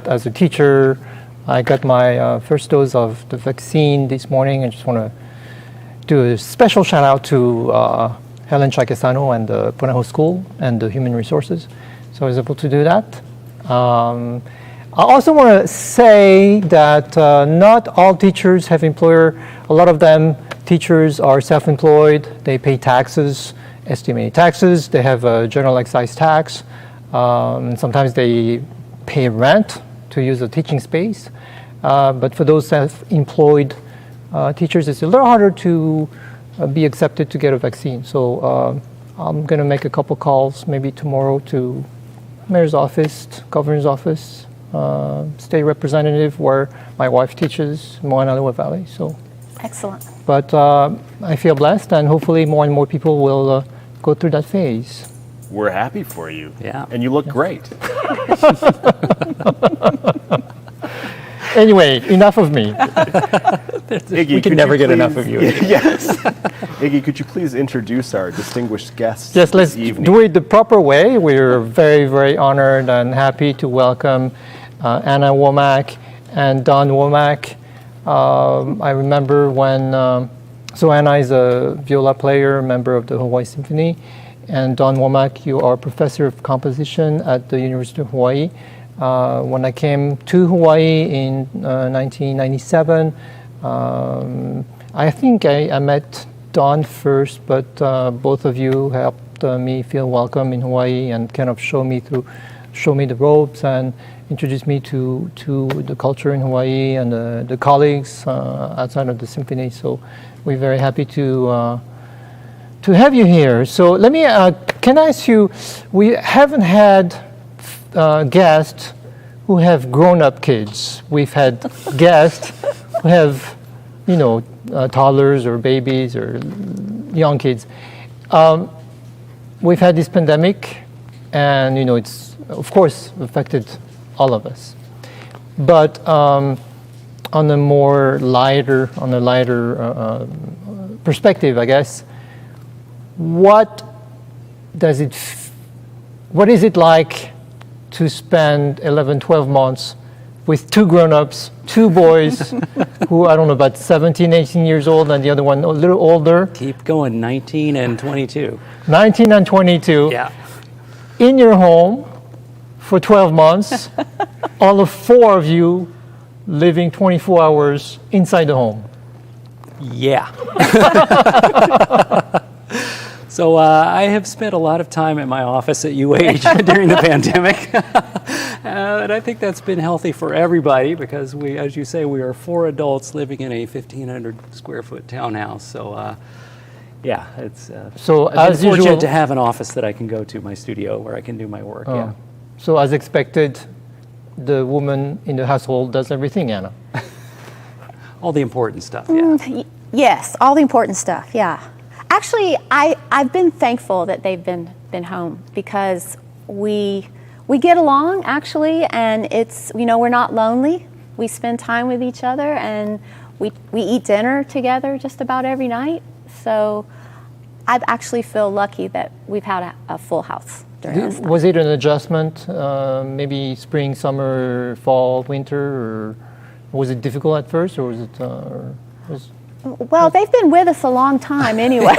As a teacher, I got my first dose of the vaccine this morning. I just want to do a special shout out to Helen Chakesano and the Punahou School and the Human Resources. So I was able to do that. I also want to say that not all teachers have employer. A lot of them, teachers are self-employed. They pay taxes, estimated taxes. They have a general excise tax. Sometimes they pay rent to use a teaching space. But for those self-employed teachers, it's a little harder to be accepted to get a vaccine. So I'm going to make a couple calls maybe tomorrow to mayor's office, governor's office, state representative where my wife teaches, Moanalua Valley. So excellent. But I feel blessed, and hopefully more and more people will go through that phase. We're happy for you. Yeah. And you look great. Anyway, enough of me. Iggy, We can never get enough of you. Yes. Iggy, could you please introduce our distinguished guests Yes, let's this evening? do it the proper way. We're very, very honored and happy to welcome Anna Womack and Don Womack. I remember when, so Anna is a viola player, member of the Hawaii Symphony, and Don Womack, you are professor of composition at the University of Hawaii. When I came to Hawaii in 1997, I think I met Don first, but both of you helped me feel welcome in Hawaii and kind of show me the ropes and introduce me to the culture in Hawaii and the colleagues outside of the symphony. So we're very happy to have you here. So let me, can I ask you, we haven't had guests who have grown-up kids. We've had guests who have, toddlers or babies or young kids. We've had this pandemic, and it's of course affected all of us. But on a lighter perspective, I guess, what is it like to spend 11, 12 months with two grown-ups, two boys who, I don't know, about 17, 18 years old, and the other one a little older. Keep going, 19 and 22. 19 and 22. Yeah. In your home for 12 months, all of four of you living 24 hours inside the home. Yeah. So I have spent a lot of time at my office at UH during the pandemic. And I think that's been healthy for everybody because we, as you say, we are four adults living in a 1,500 square foot townhouse. So yeah, it's so I've as been fortunate usual to have an office that I can go to, my studio, where I can do my work. Yeah. So as expected, the woman in the household does everything, Anna. All the important stuff, yeah. Yes, all the important stuff, yeah. Actually, I've been thankful that they've been home because we get along, actually, and it's, we're not lonely. We spend time with each other, and we eat dinner together just about every night. So I actually feel lucky that we've had a full house during this time. Was it an adjustment, maybe spring, summer, fall, winter, or was it difficult at first, or was it? Well, they've been with us a long time anyway.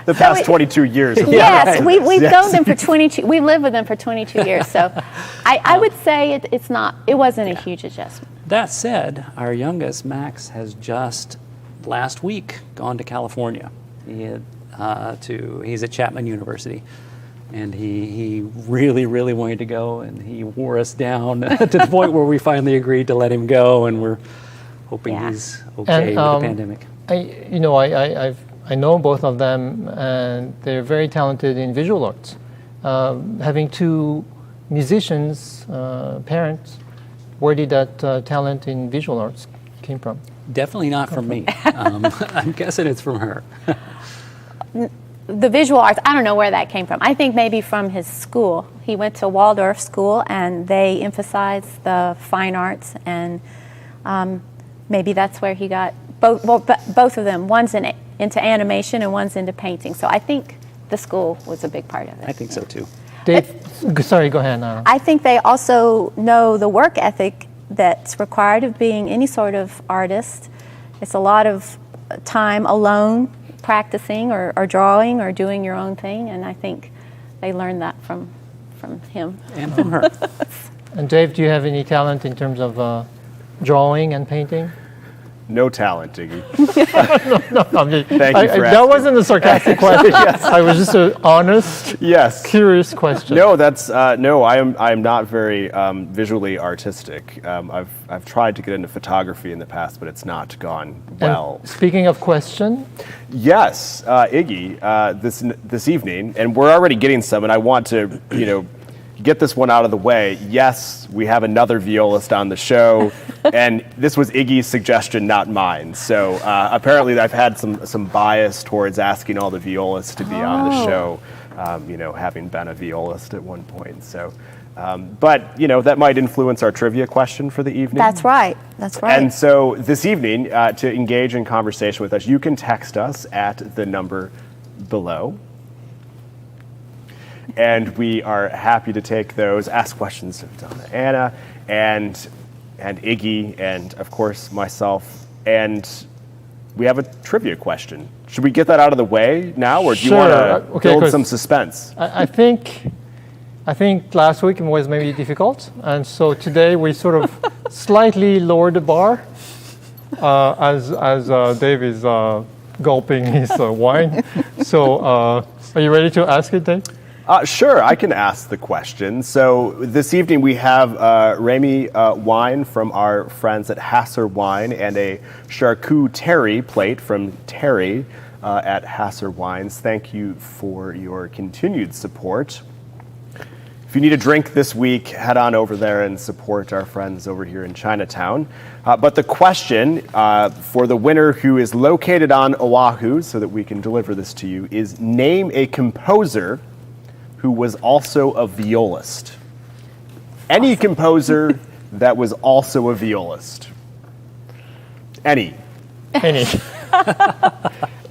The past 22 years. Yes, we've known them for 22. We've lived with them for 22 years. So I would say it wasn't a huge adjustment. That said, our youngest, Max, has just last week gone to California. He's at Chapman University. And he really, really wanted to go, and he wore us down to the point where we finally agreed to let him go, and we're hoping he's okay with the pandemic. I know both of them, and they're very talented in visual arts. Having two musicians, parents, where did that talent in visual arts came from? Definitely not from me. I'm guessing it's from her. The visual arts, I don't know where that came from. I think maybe from his school. He went to Waldorf school, and they emphasized the fine arts, and maybe that's where he got both of them. One's into animation and one's into painting. So I think the school was a big part of it. I think so too. Dave, sorry, go ahead, Anna. I think they also know the work ethic that's required of being any sort of artist. It's a lot of time alone practicing or drawing or doing your own thing, and I think they learned that from him. And from her. And Dave, do you have any talent in terms of drawing and painting? No talent, Iggy. No, I'm just, Thank you for that asking. wasn't a sarcastic question. I was just an honest, Yes. curious question. No, that's no. I am not very visually artistic. I've tried to get into photography in the past, but it's not gone And well. speaking of question, Yes, Iggy, this evening, and we're already getting some, and I want to get this one out of the way. Yes, we have another violist on the show, and this was Iggy's suggestion, not mine. So apparently, I've had some bias towards asking all the violists to be on the show. Having been a violist at one point. So, but that might influence our trivia question for the evening. That's right. That's right. And so this evening, to engage in conversation with us, you can text us at the number below. And we are happy to take those, ask questions of Donna, Anna, and Iggy, and of course myself. And we have a trivia question. Should we get that out of the way now, or do you want to build some suspense? I think last week was maybe difficult, and so today we sort of slightly lowered the bar as Dave is gulping his wine. So are you ready to ask it, Dave? Sure, I can ask the question. So this evening we have Remy wine from our friends at Hasser Wine and a charcuterie plate from Terry at Hasser Wines. Thank you for your continued support. If you need a drink this week, head on over there and support our friends over here in Chinatown. But the question for the winner who is located on Oahu, so that we can deliver this to you, is name a composer who was also a violist. Any composer that was also a violist. Any.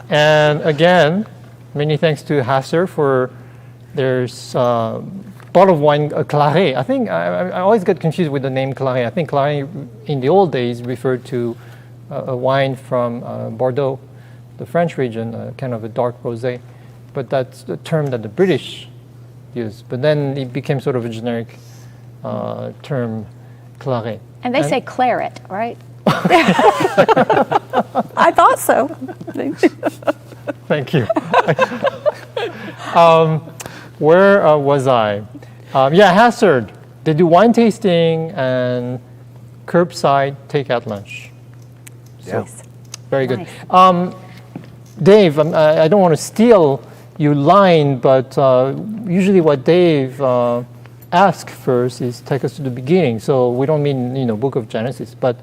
And again, many thanks to Hasser for their bottle of wine, Claret. I think I always get confused with the name Claret. I think Claret in the old days referred to a wine from Bordeaux, the French region, kind of a dark rosé. But that's the term that the British use. But then it became sort of a generic term, Claret. And they say claret, right? I thought so. Thank you. Where was I? Hasser. They do wine tasting and curbside takeout lunch. So, Yeah. very good. Nice. Dave, I don't want to steal your line, but usually what Dave asks first is take us to the beginning. So we don't mean Book of Genesis, but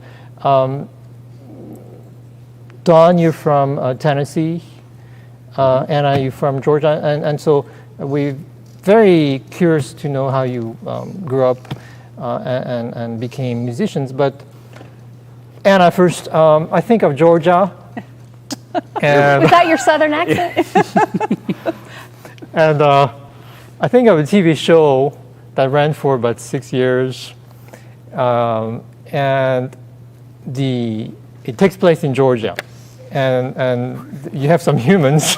Don, you're from Tennessee. Anna, you're from Georgia, and so we're very curious to know how you grew up and became musicians. But Anna, first, I think of Georgia. And Was that your southern accent? And I think of a TV show that ran for about 6 years, and it takes place in Georgia, and you have some humans,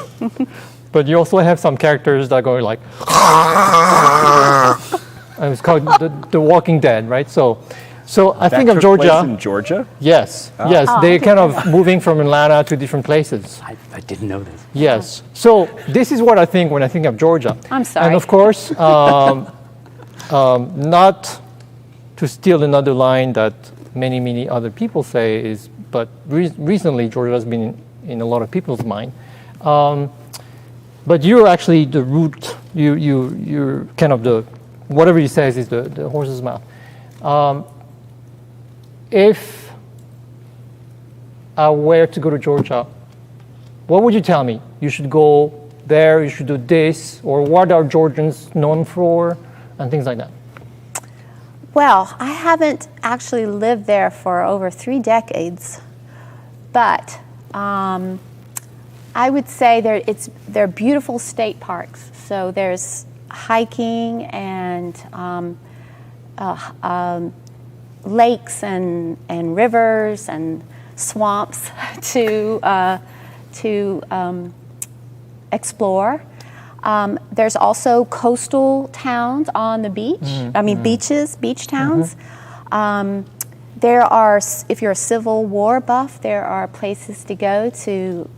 but you also have some characters that go like, and it's called the Walking Dead, right? So I think of That took Georgia. place in Georgia? Yes, yes, Oh, they're I kind of moving from Atlanta to different places. I didn't know this. Yes. So this is what I think when I think of Georgia. I'm sorry. And of course, not to steal another line that many other people say is, but recently Georgia has been in a lot of people's mind. But you're actually the root. You're kind of the whatever he says is the horse's mouth. If I were to go to Georgia, what would you tell me? You should go there, you should do this, or what are Georgians known for, and things like that. Well, I haven't actually lived there for over 3 decades, but I would say they're beautiful state parks. So there's hiking and lakes and rivers and swamps to explore. There's also coastal towns on the beach. Beaches, beach towns. There are, if you're a Civil War buff, there are places to go to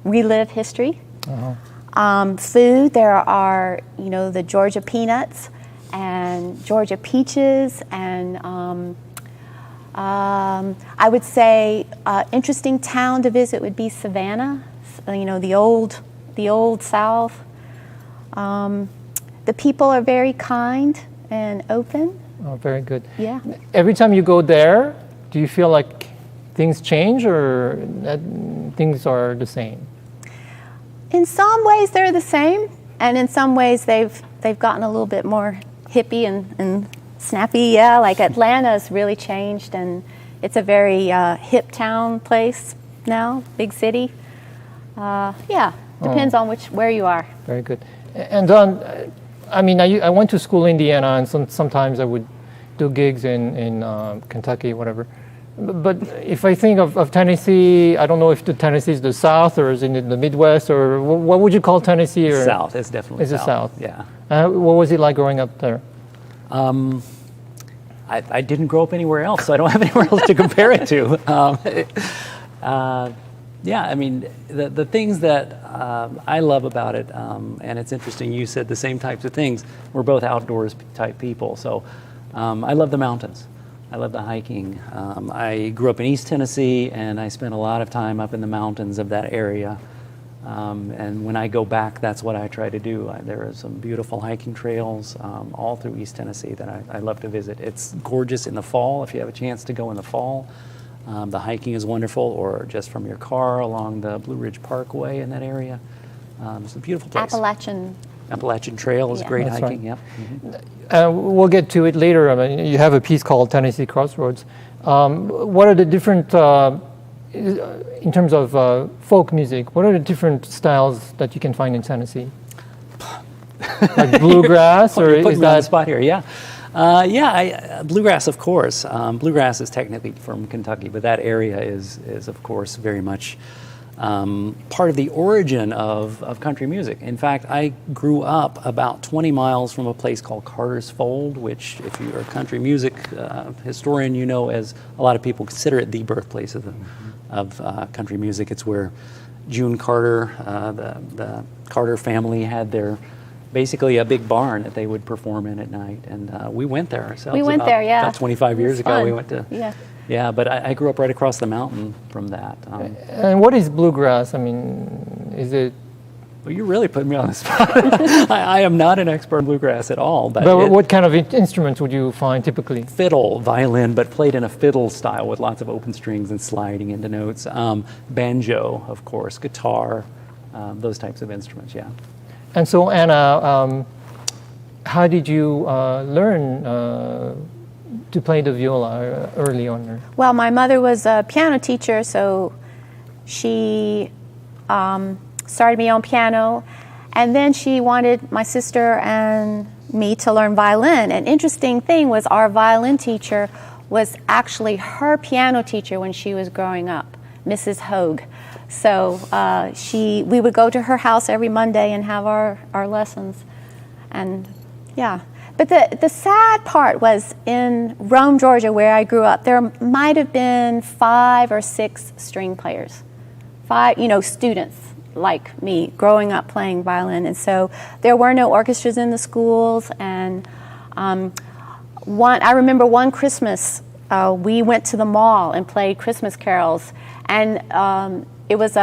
relive history. Food, there are, the Georgia peanuts and Georgia peaches, and I would say interesting town to visit would be Savannah, the old South. The people are very kind and open. Oh, very good. Yeah. Every time you go there, do you feel like things change or that things are the same? In some ways they're the same, and in some ways they've gotten a little bit more hippie and snappy. Yeah, like Atlanta's really changed, and it's a very hip town place now, big city. Depends on where you are. Very good. And Don, I went to school in Indiana, and sometimes I would do gigs in Kentucky, whatever. But if I think of Tennessee, I don't know if Tennessee is the South or is it in the Midwest, or what would you call Tennessee? Or South, it's definitely South. South. Yeah. What was it like growing up there? I didn't grow up anywhere else, so I don't have anywhere else to compare it to. The things that I love about it, and it's interesting, you said the same types of things. We're both outdoors type people, so I love the mountains. I love the hiking. I grew up in East Tennessee, and I spent a lot of time up in the mountains of that area. And when I go back, that's what I try to do. There are some beautiful hiking trails all through East Tennessee that I love to visit. It's gorgeous in the fall if you have a chance to go in the fall. The hiking is wonderful, or just from your car along the Blue Ridge Parkway in that area. It's a beautiful place. Appalachian Trail is great That's hiking. right. Yep. We'll get to it later. You have a piece called Tennessee Crossroads. What are the different, in terms of folk music, what are the different styles that you can find in Tennessee? Like bluegrass, or You're putting is me on the that spot here? Yeah. Bluegrass, of course. Bluegrass is technically from Kentucky, but that area is of course, very much part of the origin of country music. In fact, I grew up about 20 miles from a place called Carter's Fold, which, if you're a country music historian, as a lot of people consider it the birthplace of country music. It's where June Carter, the Carter family, had basically a big barn that they would perform in at night, and we went there ourselves. We went there, yeah. About 25 years ago, fun. we went to. Yeah. Yeah, but I grew up right across the mountain from that. and what is bluegrass? Is it? Well, you're really putting me on the spot. I am not an expert in bluegrass at all. But what kind of instruments would you find typically? Fiddle, violin, but played in a fiddle style with lots of open strings and sliding into notes. Banjo, of course, guitar, those types of instruments, yeah. And so, Anna, how did you learn to play the viola early on? Well, my mother was a piano teacher, so she started me on piano, and then she wanted my sister and me to learn violin. An interesting thing was our violin teacher was actually her piano teacher when she was growing up, Mrs. Hogue. So we would go to her house every Monday and have our lessons, and yeah. But the sad part was in Rome, Georgia, where I grew up, there might have been 5 or 6 string players, 5, students like me growing up playing violin. And so there were no orchestras in the schools. And I remember one Christmas, we went to the mall and played Christmas carols. And it was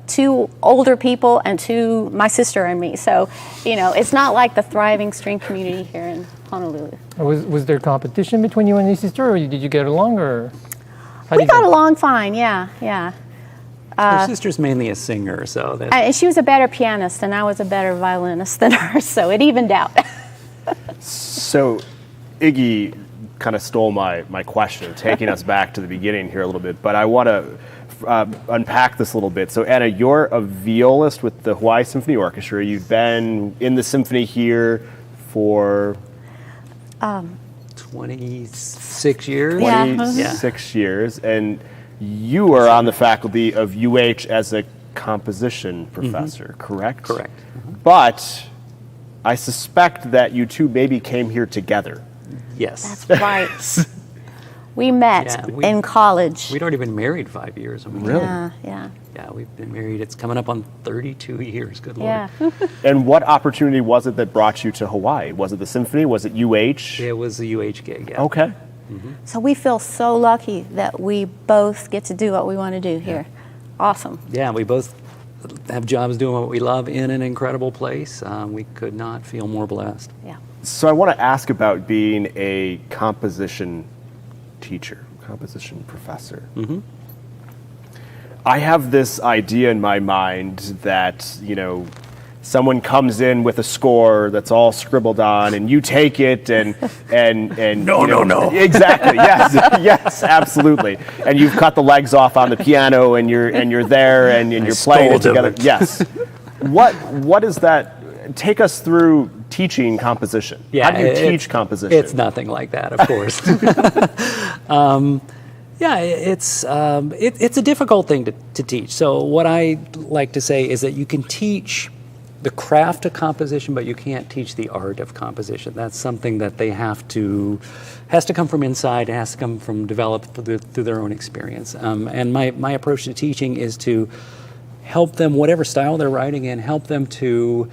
2 older people and my sister and me. So, it's not like the thriving string community here in Honolulu. Was there competition between you and your sister, or did you get along, or? We got along fine, yeah. Her sister's mainly a singer, so that. And she was a better pianist, and I was a better violinist than her, so it evened out. So, Iggy kind of stole my question, taking us back to the beginning here a little bit, but I want to unpack this a little bit. So Anna, you're a violist with the Hawaii Symphony Orchestra. You've been in the symphony here for 26 years. Yeah. 26 years, and you are on the faculty of UH as a composition professor, correct? Correct. But I suspect that you two maybe came here together. Yes. That's right. We met Yeah, in college. We'd already been married 5 years. I mean, Really? Yeah. Yeah, we've been married. It's coming up on 32 years. Good Lord. Yeah. And what opportunity was it that brought you to Hawaii? Was it the symphony? Was it UH? It was a UH gig, yeah. Okay. So we feel so lucky that we both get to do what we want to do here. Awesome. Yeah, we both have jobs doing what we love in an incredible place. We could not feel more blessed. Yeah. So I want to ask about being a composition teacher, composition professor. I have this idea in my mind that, someone comes in with a score that's all scribbled on, and you take it and No. Exactly. Yes. Yes. Absolutely. And you've cut the legs off on the piano, and you're there, and you're playing it stole together. it. Yes. What is that? Take us through teaching composition. How do you teach composition? It's nothing like that, of course. It's a difficult thing to teach. So what I like to say is that you can teach the craft of composition, but you can't teach the art of composition. That's something that they has to come from inside. It has to come from developed through their own experience. And my approach to teaching is to help them, whatever style they're writing in, help them to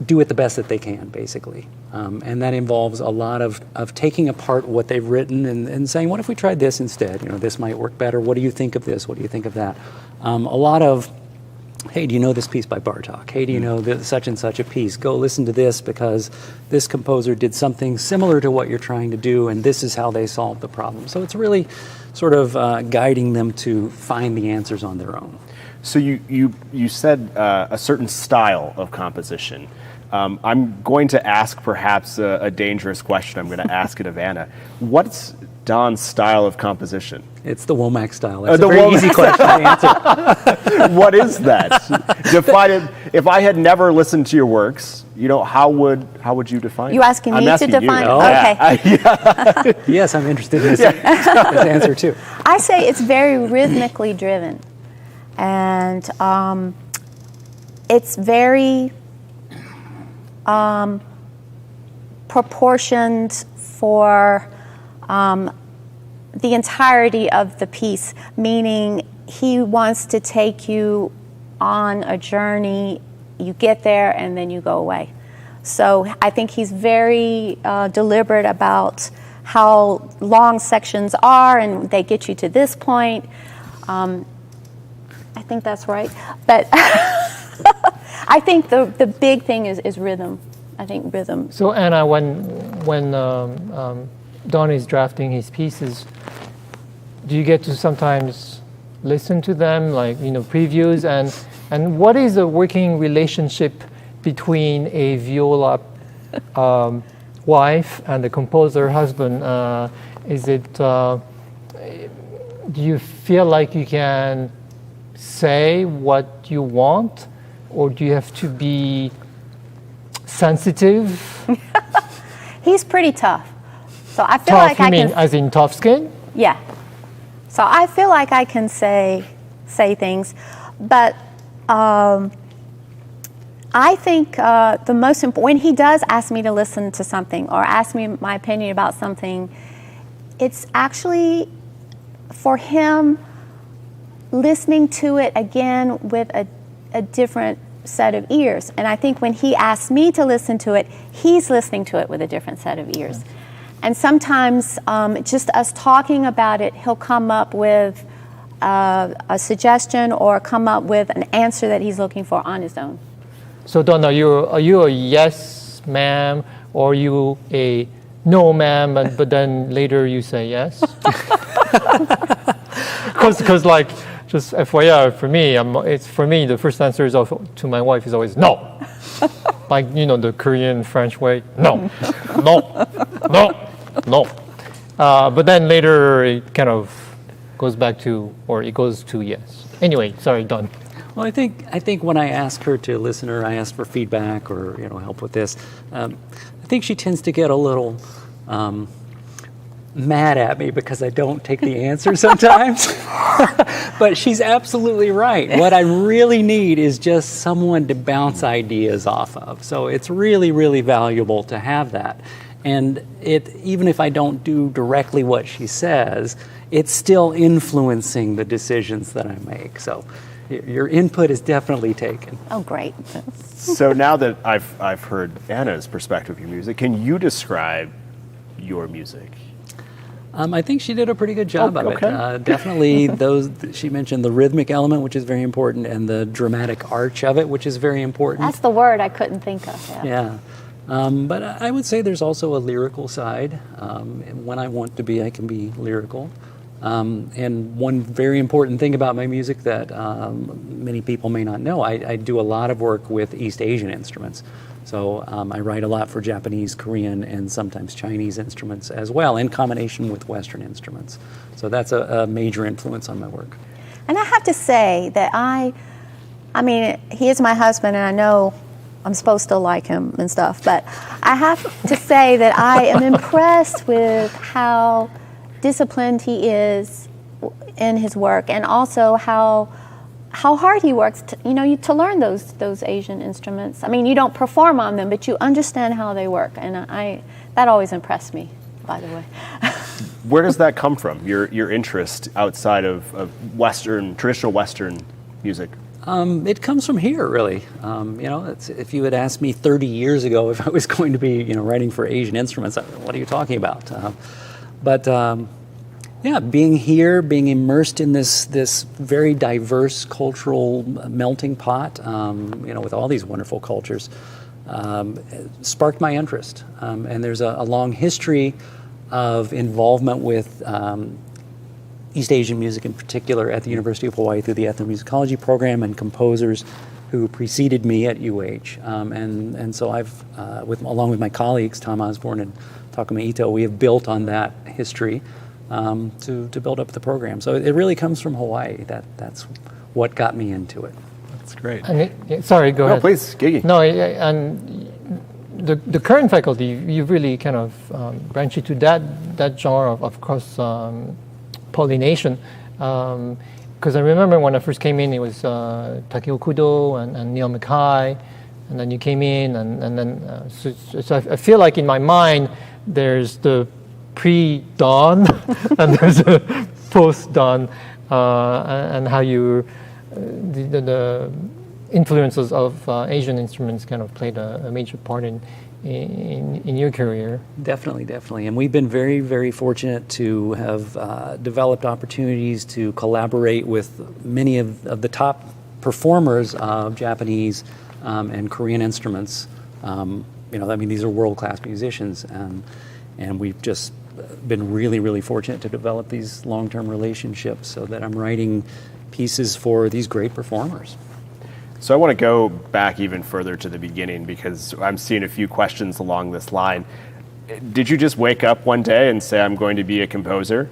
do it the best that they can, basically. And that involves a lot of taking apart what they've written and saying, what if we tried this instead? This might work better. What do you think of this? What do you think of that? A lot of, hey, do you know this piece by Bartók? Hey, do you know such and such a piece? Go listen to this because this composer did something similar to what you're trying to do, and this is how they solved the problem. So it's really sort of guiding them to find the answers on their own. So you said a certain style of composition. I'm going to ask perhaps a dangerous question. I'm going to ask it of Anna. What's Don's style of composition? It's the Womack style. That's The a very Womack easy question to answer. What is that? Define it. If I had never listened to your works, how would you define it? You asking me to define it? Oh. Okay. Yes, I'm interested in this answer too. I say it's very rhythmically driven, and it's very proportioned for the entirety of the piece, meaning he wants to take you on a journey. You get there and then you go away. So I think he's very deliberate about how long sections are, and they get you to this point. I think that's right. But I think the big thing is rhythm. I think rhythm. So Anna, when Don is drafting his pieces, do you get to sometimes listen to them, like previews, and what is the working relationship between a viola wife and the composer husband? Is it? Do you feel like you can say what you want, or do you have to be sensitive? He's pretty tough. So I feel Tough, like you I mean can. as in tough skin? Yeah. So I feel like I can say things, but I think the most important, when he does ask me to listen to something or ask me my opinion about something, it's actually for him listening to it again with a different set of ears. And I think when he asks me to listen to it, he's listening to it with a different set of ears. And sometimes just us talking about it, he'll come up with a suggestion or come up with an answer that he's looking for on his own. So Don, are you a yes, ma'am, or are you a no, ma'am, but then later you say yes? Because like, just FYI, for me, the first answer is to my wife is always no. Like, the Korean, French way, no, no, no, no. But then later it kind of goes back to, or it goes to yes. Anyway, sorry, Don. Well, I think when I ask her to listen, or I ask for feedback or help with this, I think she tends to get a little mad at me because I don't take the answer sometimes. But she's absolutely right. What I really need is just someone to bounce ideas off of. So it's really, really valuable to have that. And even if I don't do directly what she says, it's still influencing the decisions that I make. So your input is definitely taken. Oh, great. So now that I've heard Anna's perspective of your music, can you describe your music? I think she did a pretty good job of okay. it. Definitely she mentioned the rhythmic element, which is very important, and the dramatic arch of it, which is very important. That's the word I couldn't think of. Yeah. But I would say there's also a lyrical side. And when I want to be, I can be lyrical. And one very important thing about my music that many people may not know, I do a lot of work with East Asian instruments. So I write a lot for Japanese, Korean, and sometimes Chinese instruments as well, in combination with Western instruments. So that's a major influence on my work. And I have to say that I mean, he is my husband, and I know I'm supposed to like him and stuff, but I have to say that I am impressed with how disciplined he is in his work, and also how hard he works to learn those Asian instruments. I mean, you don't perform on them, but you understand how they work, and that always impressed me, by the way. Where does that come from? Your interest outside of traditional Western music? It comes from here, really. If you had asked me 30 years ago if I was going to be, writing for Asian instruments, what are you talking about? Being here, being immersed in this very diverse cultural melting pot, with all these wonderful cultures, sparked my interest. And there's a long history of involvement with East Asian music in particular at the University of Hawaii through the ethnomusicology program, and composers who preceded me at UH. And so I've, along with my colleagues, Tom Osborne and Takuma Ito, we have built on that history to build up the program. So it really comes from Hawaii. That's what got me into it. That's great. And sorry, go No, ahead. please, Iggy. No, and the current faculty, you've really kind of branched into that genre of course, Polynesian. Because I remember when I first came in, it was Takeo Kudo and Neil Mackay, and then you came in, and then so I feel like in my mind there's the pre-dawn and there's a post-dawn, and how the influences of Asian instruments kind of played a major part in your career. Definitely. And we've been very, very fortunate to have developed opportunities to collaborate with many of the top performers of Japanese and Korean instruments. These are world-class musicians, and we've just been really, really fortunate to develop these long-term relationships so that I'm writing pieces for these great performers. So I want to go back even further to the beginning, because I'm seeing a few questions along this line. Did you just wake up one day and say, I'm going to be a composer?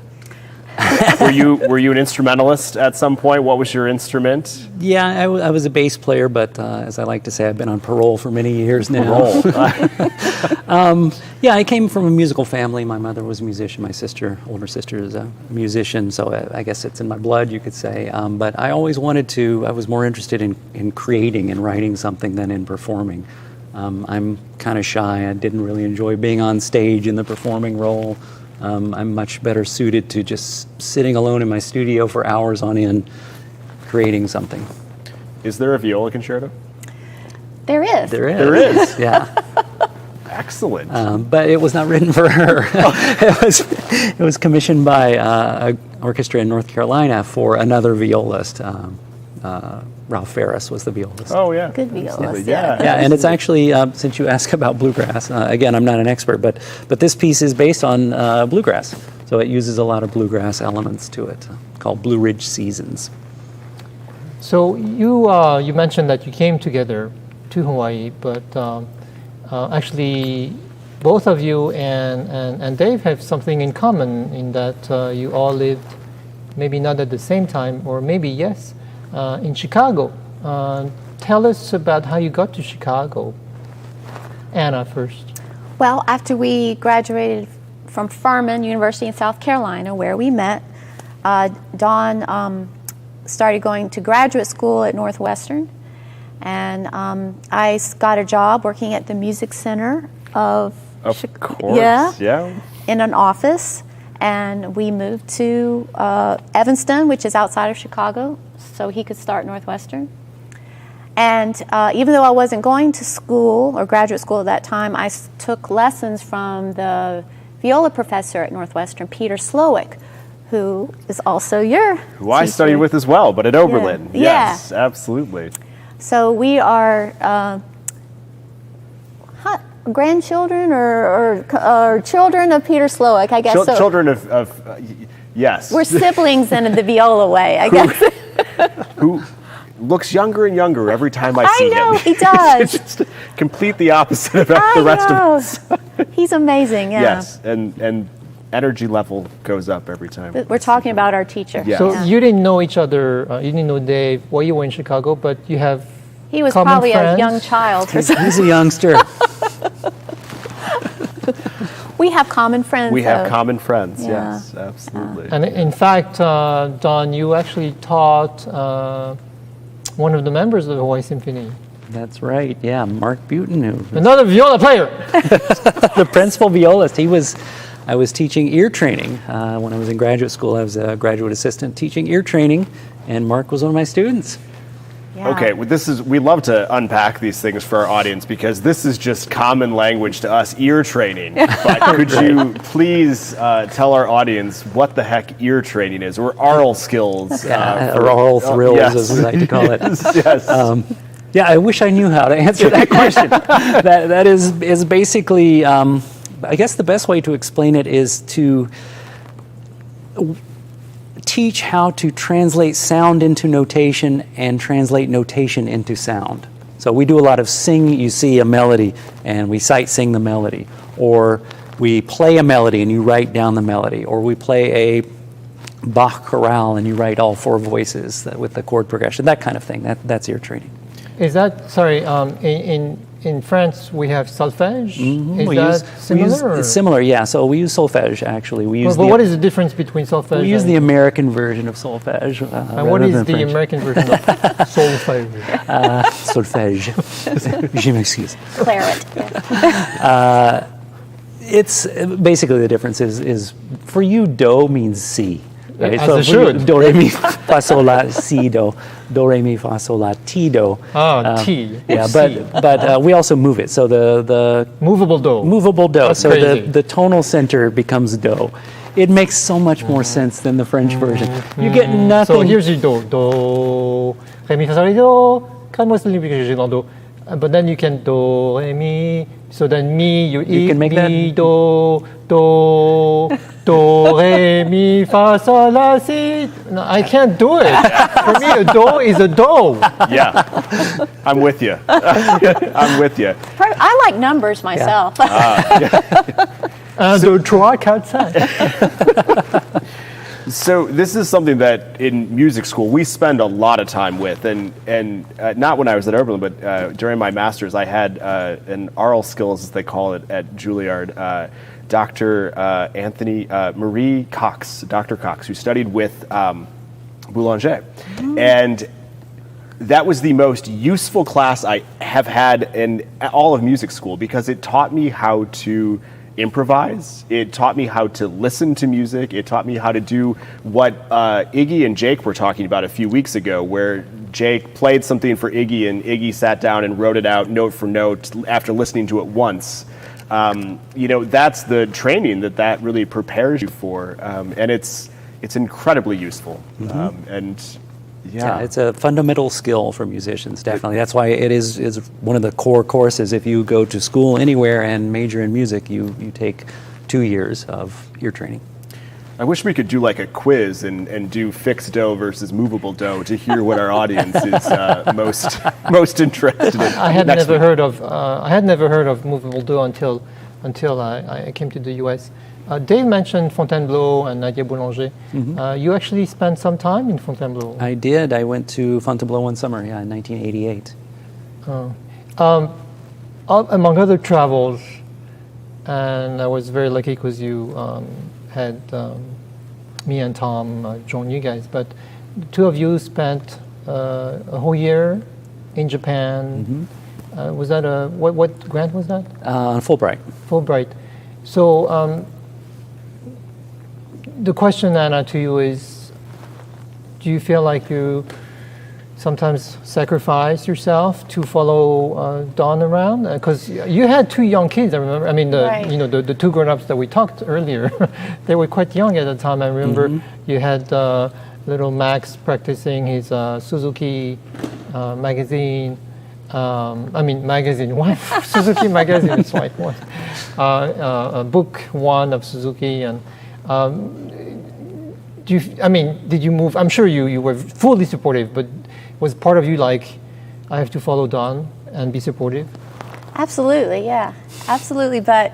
Were you an instrumentalist at some point? What was your instrument? Yeah, I was a bass player, but as I like to say, I've been on parole for many years now. I came from a musical family. My mother was a musician. My older sister is a musician, so I guess it's in my blood, you could say. But I always I was more interested in creating and writing something than in performing. I'm kind of shy. I didn't really enjoy being on stage in the performing role. I'm much better suited to just sitting alone in my studio for hours on end, creating something. Is there a viola concerto? There is. There is? Yeah. Excellent. But it was not written for her. It was commissioned by an orchestra in North Carolina for another violist. Ralph Ferris was the violist. Oh, yeah. Good violist. Yeah. And it's actually, since you asked about bluegrass, again, I'm not an expert, but this piece is based on bluegrass. So it uses a lot of bluegrass elements to it, called Blue Ridge Seasons. So you mentioned that you came together to Hawaii, but actually both of you and Dave have something in common in that you all lived maybe not at the same time, or maybe yes, in Chicago. Tell us about how you got to Chicago. Anna first. Well, after we graduated from Furman University in South Carolina, where we met, Dawn started going to graduate school at Northwestern, and I got a job working at the Music Center of course, yeah. in an office, and we moved to Evanston, which is outside of Chicago, so he could start Northwestern. And even though I wasn't going to school or graduate school at that time, I took lessons from the viola professor at Northwestern, Peter Slowick, who is also your Who I studied with as well, but at Oberlin. Yeah. Yes, absolutely. So we are grandchildren or children of Peter Slowick, I guess. So Children of yes. we're siblings in the viola way, I guess. Who looks younger and younger every time I see him. I know, he does. Just complete the opposite of the rest of us. He's amazing, yeah. Yes, and energy level goes up every time. We're talking about our teacher. Yeah. So Yeah. you didn't know each other, you didn't know Dave while you were in Chicago, but you have He was common probably friends? a young child. He's a youngster. We have common friends. We have though. common friends, Yeah. yes, absolutely. And in fact, Don, you actually taught one of the members of the Hawaii Symphony, That's right. Yeah, Mark Butin, who another viola player. the principal violist. I was teaching ear training when I was in graduate school. I was a graduate assistant teaching ear training, and Mark was one of my students. Yeah. Okay, well, we love to unpack these things for our audience because this is just common language to us, ear training. But could you please tell our audience what the heck ear training is, or aural skills? Or oral thrills, yes. as we like to call it. Yes. Yeah, I wish I knew how to answer that question. that is basically, I guess the best way to explain it is to teach how to translate sound into notation and translate notation into sound. So we do a lot of you see a melody and we sight sing the melody, or we play a melody and you write down the melody, or we play a Bach chorale and you write all four voices with the chord progression, that kind of thing. That's ear training. Is that, sorry, in France we have solfège? Is We that use- similar? It's similar, yeah. So we use solfège, actually. But what is the difference between solfège We use and... the American version of solfège. And what is the American version of solfège? Solfège. Je m'excuse. Claret. Yeah. It's basically the difference is for you, do means C. Right? As it for you, should. do, re, mi, fa, sol, la, si, do. Do, re, mi, fa, sol, la, ti, do. T. Yeah, C. but we also move it. So the Movable do. movable do. That's So crazy. the tonal center becomes do. It makes so much more sense than the French version. You get nothing. So here's your do, re, mi, fa, sol, la, do, quand moi, sol, la, do. But then you can do, re, mi, so then mi, you eat, can make mi, that- do, re, mi, fa, sol, la, si. No, I can't do it. For me, a do is a do. Yeah, I'm with you. I'm with you. I like numbers myself. Un, deux, trois, quatre, cinq. So this is something that in music school we spend a lot of time with, and not when I was at Oberlin, but during my master's I had an aural skills, as they call it at Juilliard. Dr. Marie Cox, Dr. Cox, who studied with Boulanger, and that was the most useful class I have had in all of music school because it taught me how to improvise. It taught me how to listen to music. It taught me how to do what Iggy and Jake were talking about a few weeks ago, where Jake played something for Iggy and Iggy sat down and wrote it out note for note after listening to it once. That's the training that really prepares you for, and it's incredibly useful. Yeah, it's a fundamental skill for musicians, definitely. That's why it is one of the core courses. If you go to school anywhere and major in music, you take 2 years of ear training. I wish we could do like a quiz and do fixed do versus movable do to hear what our audience is most interested in. I had next never week. heard of movable do until I came to the U.S. Dave mentioned Fontainebleau and Nadia Boulanger. You actually spent some time in Fontainebleau. I did. I went to Fontainebleau one summer, in 1988. Among other travels, and I was very lucky because you had me and Tom join you guys, but the two of you spent a whole year in Japan. Was that what grant was that? Fulbright. Fulbright. So the question, Anna, to you is, do you feel like you sometimes sacrifice yourself to follow Dawn around? Because you had two young kids, I remember. I mean, the two grown-ups that we talked earlier, they were quite young at the time. I remember you had little Max practicing his Suzuki magazine. Magazine one. Suzuki magazine is like one. Book one of Suzuki. And did you move? I'm sure you were fully supportive, but was part of you like, I have to follow Dawn and be supportive? Absolutely, yeah, absolutely. But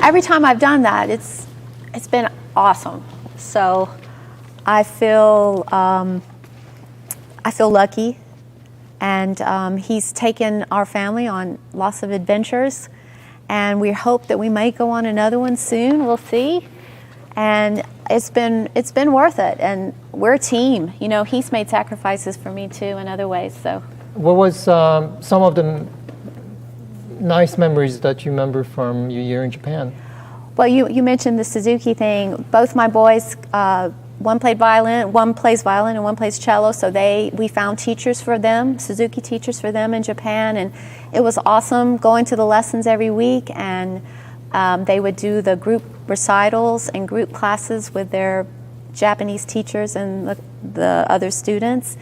every time I've done that, it's been awesome. So I feel lucky, and he's taken our family on lots of adventures, and we hope that we may go on another one soon. We'll see. And it's been worth it, and we're a team. You know, he's made sacrifices for me too in other ways. So, what was some of the nice memories that you remember from your year in Japan? Well, you mentioned the Suzuki thing. Both my boys, one plays violin, and one plays cello. So we found teachers for them, Suzuki teachers for them in Japan, and it was awesome going to the lessons every week. And they would do the group recitals and group classes with their Japanese teachers and the other students.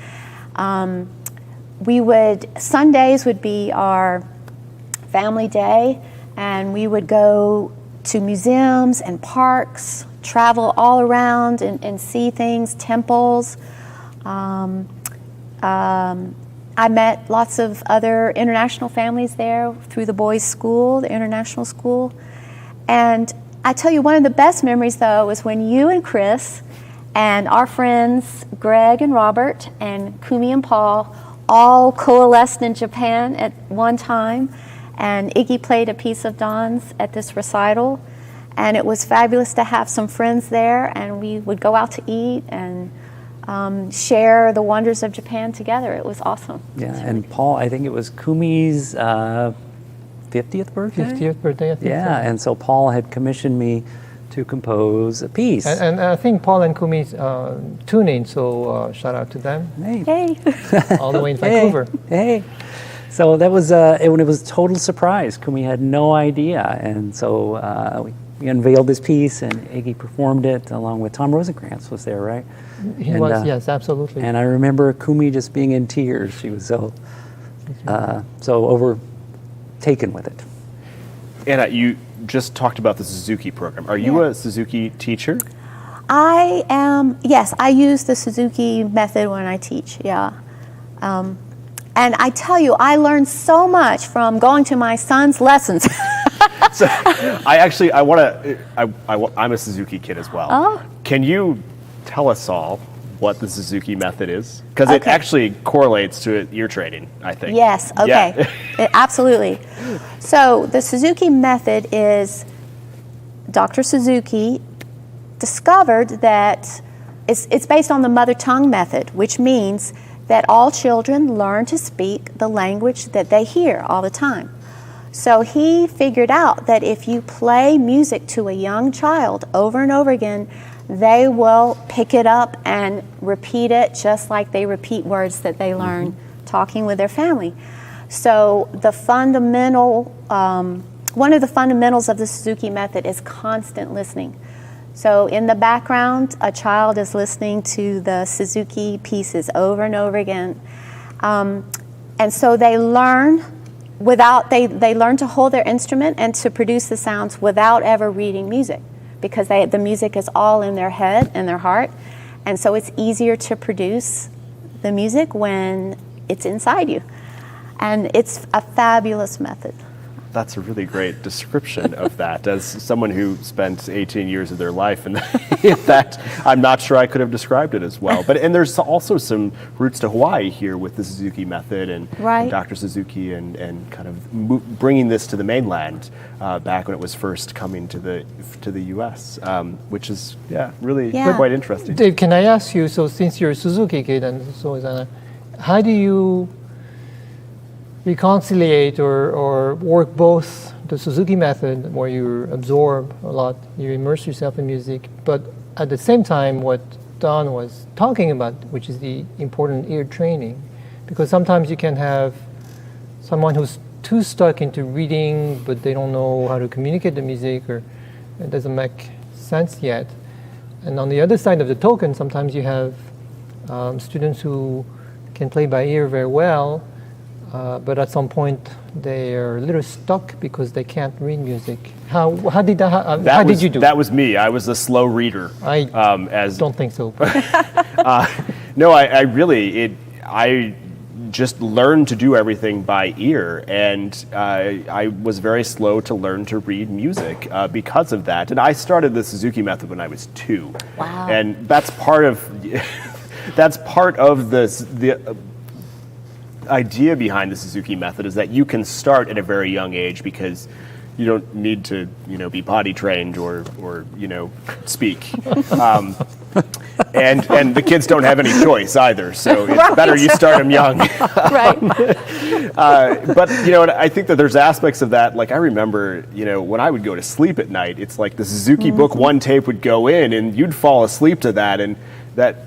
Sundays would be our family day, and we would go to museums and parks, travel all around and see things, temples. I met lots of other international families there through the boys' school, the international school. And I tell you, one of the best memories, though, was when you and Chris and our friends Greg and Robert and Kumi and Paul all coalesced in Japan at one time, and Iggy played a piece of Dawn's at this recital, and it was fabulous to have some friends there, and we would go out to eat and share the wonders of Japan together. It was awesome. Yeah, and Paul, I think it was Kumi's 50th birthday? 50th birthday, I think. Yeah, so. and so Paul had commissioned me to compose a piece. And I think Paul and Kumi tune in, so shout out to them. Hey. All the way in Vancouver. Hey. So that was it was a total surprise. Kumi had no idea, and so we unveiled this piece, and Iggy performed it along with Tom Rosenkrantz was there, right? He was, yes, absolutely. And I remember Kumi just being in tears. She was so overtaken with it. Anna, you just talked about the Suzuki program. Are you a Suzuki teacher? I am, yes, I use the Suzuki method when I teach, yeah. And I tell you, I learned so much from going to my son's lessons. So I'm a Suzuki kid as well. Oh. Can you tell us all what the Suzuki method is? Because it actually correlates to ear training, I think. Yes, okay. Yeah. Absolutely. So the Suzuki method is Dr. Suzuki discovered that it's based on the mother tongue method, which means that all children learn to speak the language that they hear all the time. So he figured out that if you play music to a young child over and over again, they will pick it up and repeat it just like they repeat words that they learn talking with their family. So the one of the fundamentals of the Suzuki method is constant listening. So in the background, a child is listening to the Suzuki pieces over and over again. And so they learn they learn to hold their instrument and to produce the sounds without ever reading music, because the music is all in their head and their heart. And so it's easier to produce the music when it's inside you. And it's a fabulous method. That's a really great description of that. As someone who spent 18 years of their life in that, I'm not sure I could have described it as well. And there's also some roots to Hawaii here with the Suzuki method and Dr. Suzuki and kind of bringing this to the mainland back when it was first coming to the U.S., which is really quite interesting. Dave, can I ask you? So since you're a Suzuki kid and so is Anna, how do you reconciliate or work both the Suzuki method, where you absorb a lot, you immerse yourself in music, but at the same time what Don was talking about, which is the important ear training? Because sometimes you can have someone who's too stuck into reading, but they don't know how to communicate the music, or it doesn't make sense yet. And on the other side of the token, sometimes you have students who can play by ear very well, but at some point they are a little stuck because they can't read music. How did that? How did you do? That was me. I was a slow reader. I don't think so. No, I just learned to do everything by ear, and I was very slow to learn to read music because of that. And I started the Suzuki method when I was 2. Wow. And that's part of the idea behind the Suzuki method, is that you can start at a very young age because you don't need to, be potty trained or speak. And the kids don't have any choice either, so it's better you start them young. Right. But I think that there's aspects of that. Like I remember, when I would go to sleep at night, it's like the Suzuki Book 1 tape would go in, and you'd fall asleep to that, and that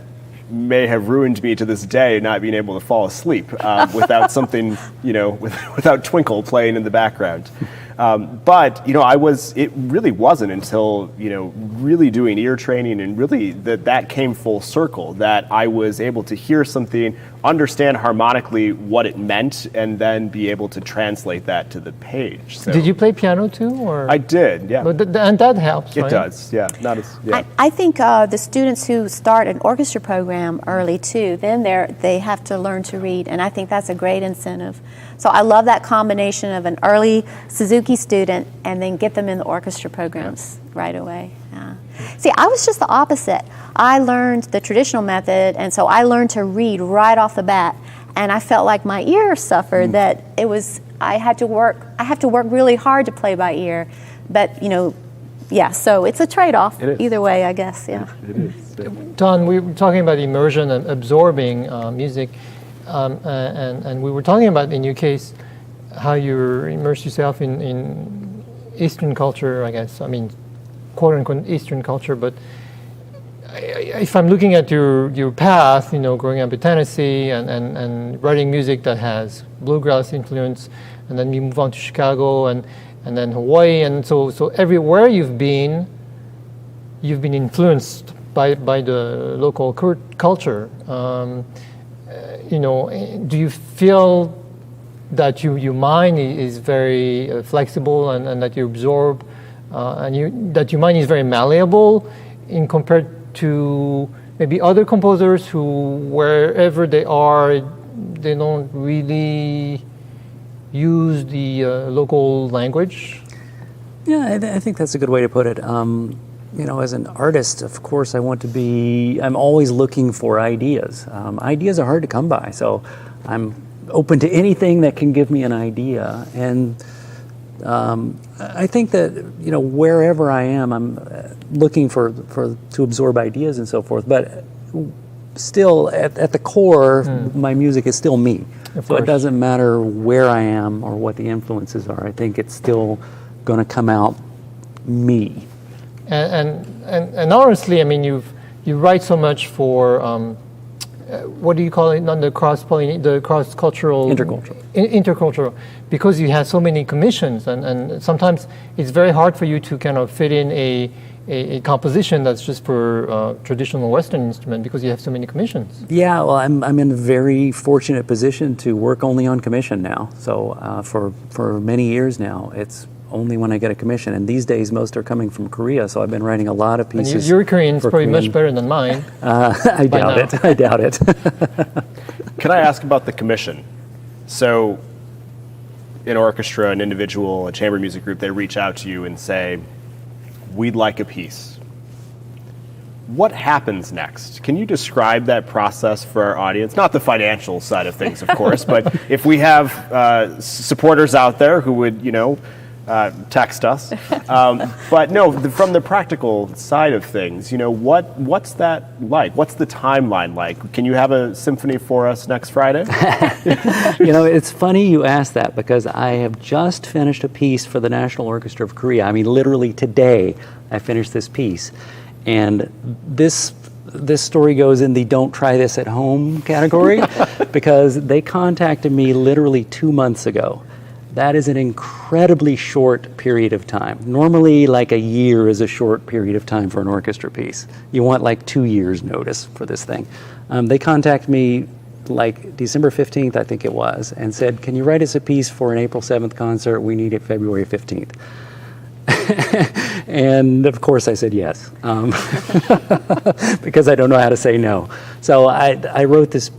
may have ruined me to this day, not being able to fall asleep without something, without Twinkle playing in the background. But it really wasn't until really doing ear training and really that came full circle, that I was able to hear something, understand harmonically what it meant, and then be able to translate that to the page. So Did you play piano too, or? I did, yeah. But and that helps, It right? does, yeah. Not as yeah. I think the students who start an orchestra program early too, then they have to learn to read, and I think that's a great incentive. So I love that combination of an early Suzuki student and then get them in the orchestra programs right away. Yeah. See, I was just the opposite. I learned the traditional method, and so I learned to read right off the bat, and I felt like my ear suffered. That it was I have to work really hard to play by ear, but so it's a trade-off either way, I guess. Yeah. It is. Yeah. Don, we were talking about immersion and absorbing music, and we were talking about, in your case, how you immerse yourself in Eastern culture, I guess. I mean, quote-unquote Eastern culture, but if I'm looking at your path, growing up in Tennessee and writing music that has bluegrass influence, and then you move on to Chicago and then Hawaii, and so everywhere you've been influenced by the local culture. Do you feel that your mind is very flexible and that you absorb, that your mind is very malleable in compared to maybe other composers who, wherever they are, they don't really use the local language? Yeah, I think that's a good way to put it. As an artist, of course, I'm always looking for ideas. Ideas are hard to come by, so I'm open to anything that can give me an idea. And I think that, wherever I am, I'm looking to absorb ideas and so forth, but still at the core, my music is still me. So it doesn't matter where I am or what the influences are. I think it's still going to come out me. And honestly, I mean, you write so much for what do you call it? Not the cross-cultural, intercultural, because you have so many commissions, and sometimes it's very hard for you to kind of fit in a composition that's just for traditional Western instrument because you have so many commissions. Yeah, well, I'm in a very fortunate position to work only on commission now. So for many years now, it's only when I get a commission, and these days most are coming from Korea. So I've been writing a lot of pieces. And your Korean is probably much better than mine. I doubt it. I doubt it. Can I ask about the commission? So an orchestra, an individual, a chamber music group, they reach out to you and say, we'd like a piece. What happens next? Can you describe that process for our audience? Not the financial side of things, of course, but if we have supporters out there who would, text us. But no, from the practical side of things, what's that like? What's the timeline like? Can you have a symphony for us next Friday? It's funny you ask that because I have just finished a piece for the National Orchestra of Korea. I mean, literally today I finished this piece. And this story goes in the don't try this at home category because they contacted me literally 2 months ago. That is an incredibly short period of time. Normally, like a year is a short period of time for an orchestra piece. You want like 2 years notice for this thing. They contacted me like December 15th, I think it was, and said, can you write us a piece for an April 7th concert? We need it February 15th. And of course I said yes, because I don't know how to say no. So I wrote this,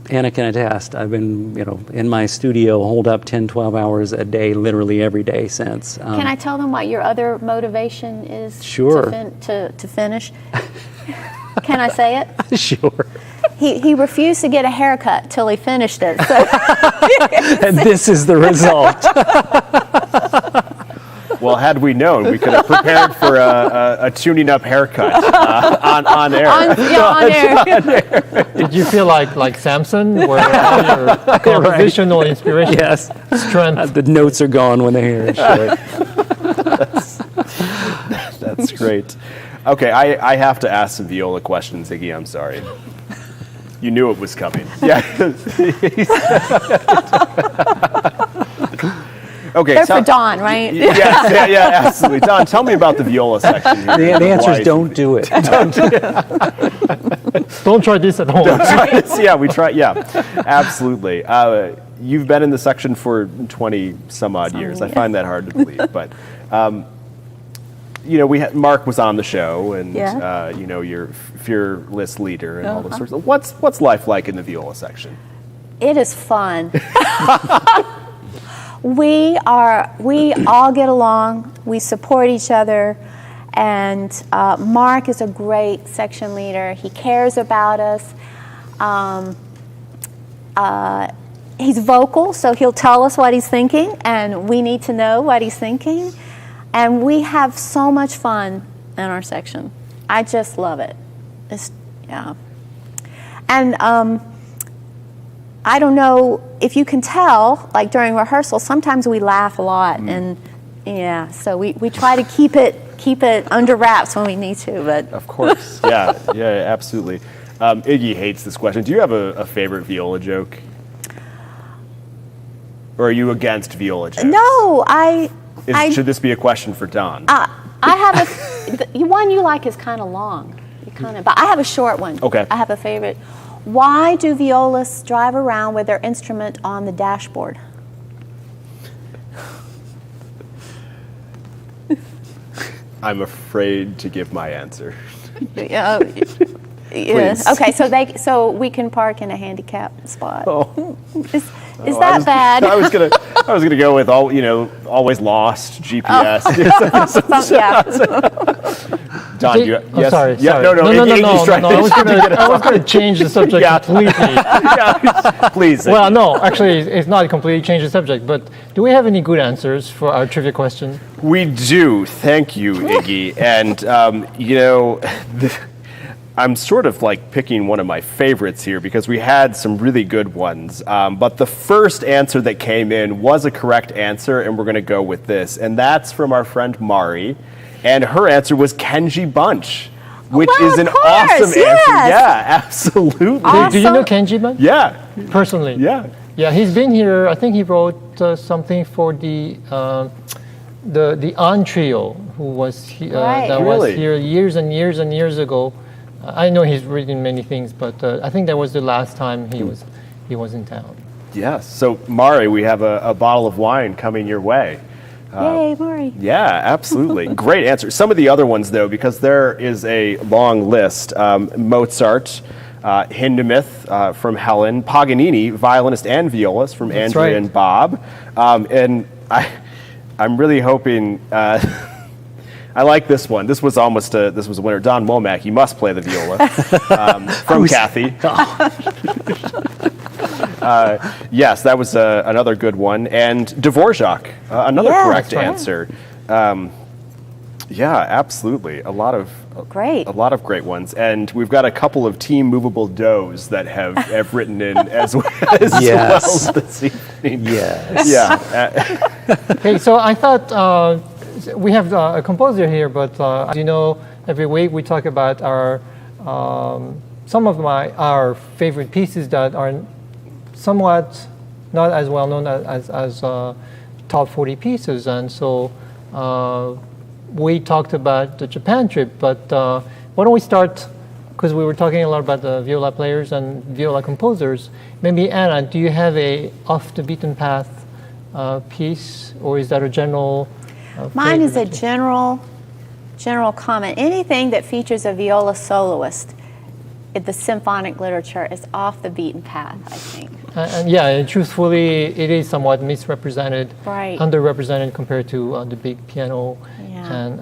Anna can attest, I've been in my studio holed up 10, 12 hours a day, literally every day since. Can I tell them what your other motivation is? Sure. To finish? Can I say it? Sure. He refused to get a haircut till he finished it. So. And this is the result. Well, had we known, we could have prepared for a tuning up haircut on air. On air. Did you feel like Samson, where all your compositional inspiration, strength? The notes are gone when the hair is short. That's great. Okay, I have to ask some viola questions, Iggy. I'm sorry. You knew it was coming. Yeah. Okay, they're for Don, right? Yeah, absolutely. Don, tell me about the viola section here. The answer is don't do it. Don't try this at home. Don't try this. Yeah, we try. Yeah, absolutely. You've been in the section for 20 some odd years. I find that hard to believe, but Mark was on the show, and you're fearless leader and all those sorts of. What's life like in the viola section? It is fun. We all get along. We support each other, and Mark is a great section leader. He cares about us. He's vocal, so he'll tell us what he's thinking, and we need to know what he's thinking. And we have so much fun in our section. I just love it. And I don't know if you can tell, like during rehearsal, sometimes we laugh a lot, and so we try to keep it under wraps when we need to. But of course, yeah, absolutely. Iggy hates this question. Do you have a favorite viola joke, or are you against viola jokes? No, should this be a question for Don? I have the one you like is kind of long, but I have a short one. Okay. I have a favorite. Why do violists drive around with their instrument on the dashboard? I'm afraid to give my answer. Yes. Okay, so we can park in a handicapped spot. Oh. Is that bad? I was gonna go with always lost GPS. Don, yes? Sorry. Yeah, no. Iggy's I was gonna change the subject completely. Please. Well, no, actually, it's not completely change the subject. But do we have any good answers for our trivia question? We do. Thank you, Iggy. And I'm sort of like picking one of my favorites here because we had some really good ones. But the first answer that came in was a correct answer, and we're going to go with this. And that's from our friend Mari. And her answer was Kenji Bunch, which is an awesome answer. Yeah, absolutely. Awesome. Do you know Kenji Bunch? Yeah. Personally? Yeah. Yeah, he's been here. I think he wrote something for the On Trio, who was was here years and years and years ago. I know he's written many things, but I think that was the last time he was in town. Yes. So, Mari, we have a bottle of wine coming your way. Yay, Mari. Yeah, absolutely. Great answer. Some of the other ones, though, because there is a long list. Mozart, Hindemith from Helen, Paganini, violinist and violist from That's Andrea right. and Bob. And I'm really hoping. I like this one. This was a winner. Don Womack, you must play the viola. From Kathy. Yes, that was another good one. And Dvorak, another Yeah, correct that's right. answer. Yeah, absolutely. A lot of great ones. And we've got a couple of team movable does that have written in as well Yes. this evening. Yes. Yeah. Okay, so I thought we have a composer here, but as you know, every week we talk about some of our favorite pieces that are somewhat not as well known as top 40 pieces, and so we talked about the Japan trip. But why don't we start? Because we were talking a lot about the viola players and viola composers. Maybe Anna, do you have a off the beaten path piece, or is that a general? Mine is a favorite? general comment. Anything that features a viola soloist in the symphonic literature is off the beaten path, I think. And yeah, and truthfully, it is somewhat misrepresented, Right. underrepresented compared to the big piano Yeah. and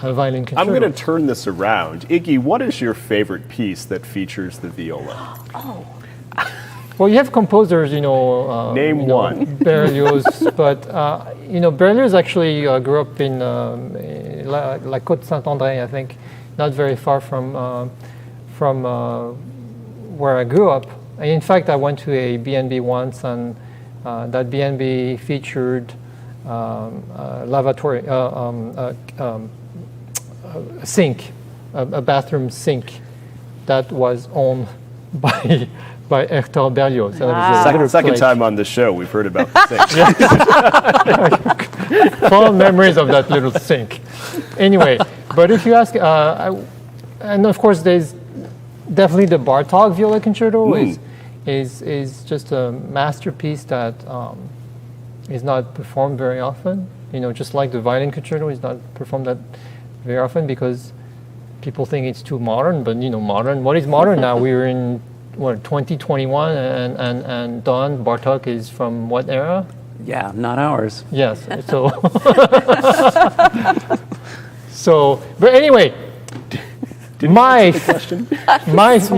violin concerto. I'm going to turn this around. Iggy, what is your favorite piece that features the viola? Well, you have composers, Name one. Berlioz, but Berlioz actually grew up in La Côte Saint-André, I think, not very far from where I grew up. In fact, I went to a B&B once, and that B&B featured lavatory, a sink, a bathroom sink that was owned by Hector Berlioz. And it was a little Second place. time on the show, we've heard about the thing. Fond memories of that little sink. Anyway, but if you ask, and of course, there's definitely the Bartók Viola Concerto is just a masterpiece that is not performed very often. Just like the Violin Concerto is not performed that very often because people think it's too modern. But modern. What is modern now? We're in 2021, and Don Bartók is from what era? Yeah, not ours. Yes. So, but anyway, Question? yes,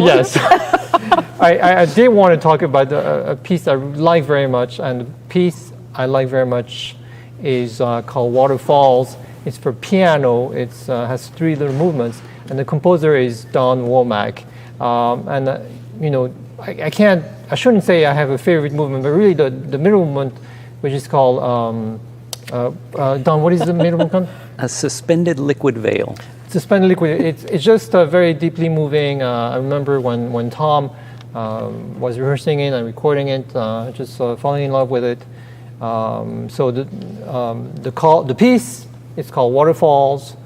I did want to talk about a piece I like very much, and the piece I like very much is called Waterfalls. It's for piano. It has 3 little movements, and the composer is Don Womack. I shouldn't say I have a favorite movement, but really the middle movement, which is called, Don, what is the middle movement called? A suspended liquid veil. Suspended liquid. It's just very deeply moving. I remember when Tom was rehearsing it and recording it, just falling in love with it. So the piece is called Waterfalls.